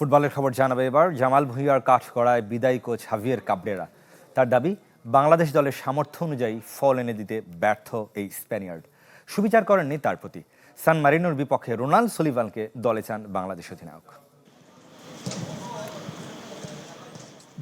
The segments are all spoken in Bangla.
ফুটবলের খবর জানাবে এবার জামাল ভুঁইয়ার কাঠগড়ায় বিদায়ী কোচ হাভিয়ের কাবরেরা। তার দাবি, বাংলাদেশ দলের সামর্থ্য অনুযায়ী ফল এনে দিতে ব্যর্থ এই স্প্যানিয়ার্ড। সুবিচার করেননি তার প্রতি। সান মারিনোর বিপক্ষে রোনাল্ড সলিভানকে দলে চান বাংলাদেশ অধিনায়ক।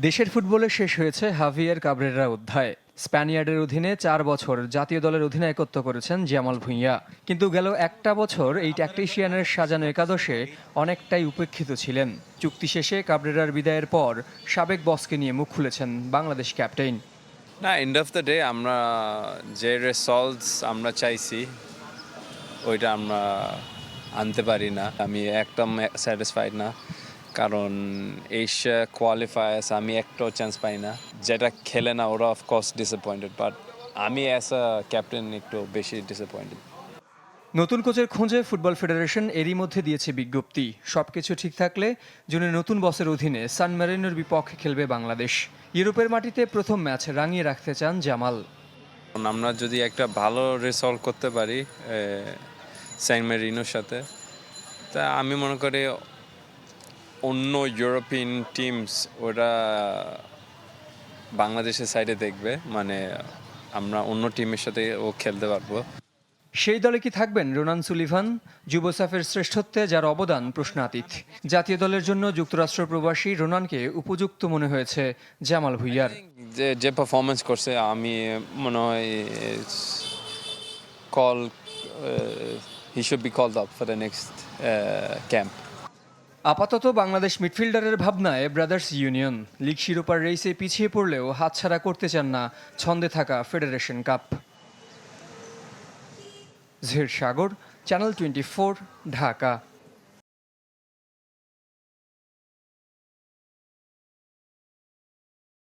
দেশের ফুটবলে শেষ হয়েছে হাভিয়ের কাবরেরা অধ্যায়। স্প্যানিয়ার্ডের অধীনে 4 বছর জাতীয় দলের অধিনায়কত্ব করেছেন জামাল ভুঁইয়া, কিন্তু গেল একটা বছর এই ট্যাকটিশিয়ানের সাজানো একাদশে অনেকটাই উপেক্ষিত ছিলেন। চুক্তি শেষে কাবরেরার বিদায়ের পর সাবেক বসকে নিয়ে মুখ খুলেছেন বাংলাদেশ ক্যাপ্টেন। না, এন্ড অফ দ্য ডে আমরা যে রেজাল্টস আমরা চাইছি ওইটা আমরা আনতে পারি না। আমি একদম স্যাটিসফাইড না, কারণ এশিয়া কোয়ালিফায়ার্স আমি একটাও চান্স পাই না। যেটা খেলে না ওরা অফকোর্স ডিসঅ্যাপয়েন্টেড, বাট আমি অ্যাজ আ ক্যাপ্টেন একটু বেশি ডিসঅ্যাপয়েন্টেড। নতুন কোচের খোঁজে ফুটবল ফেডারেশন এরই মধ্যে দিয়েছে বিজ্ঞপ্তি। সবকিছু ঠিক থাকলে জুনে নতুন বসের অধীনে সান মারিনোর বিপক্ষে খেলবে বাংলাদেশ। ইউরোপের মাটিতে প্রথম ম্যাচ রাঙিয়ে রাখতে চান জামাল। আমরা যদি একটা ভালো রেজাল্ট করতে পারি সান মেরিনোর সাথে, তা আমি মনে করি অন্য ইউরোপিয়ান টিমস ওরা বাংলাদেশের সাইডে দেখবে, মানে আমরা অন্য টিমের সাথে ও খেলতে পারবো। সেই দলে কি থাকবেন রোনান সুলিভান? যুবসাফের শ্রেষ্ঠত্বে যার অবদান প্রশ্নাতীত। জাতীয় দলের জন্য যুক্তরাষ্ট্র প্রবাসী রোনানকে উপযুক্ত মনে হয়েছে জামাল ভুঁইয়ার। যে পারফরমেন্স করছে আমি মনে হয় call he should be called up for the next camp. আপাতত বাংলাদেশ মিডফিল্ডারের ভাবনায় ব্রাদার্স ইউনিয়ন। লিগ শিরোপার রেসে পিছিয়ে পড়লেও হাতছাড়া করতে চান না ছন্দে থাকা ফেডারেশন কাপ। জহির সাগর, চ্যানেল 24, ঢাকা।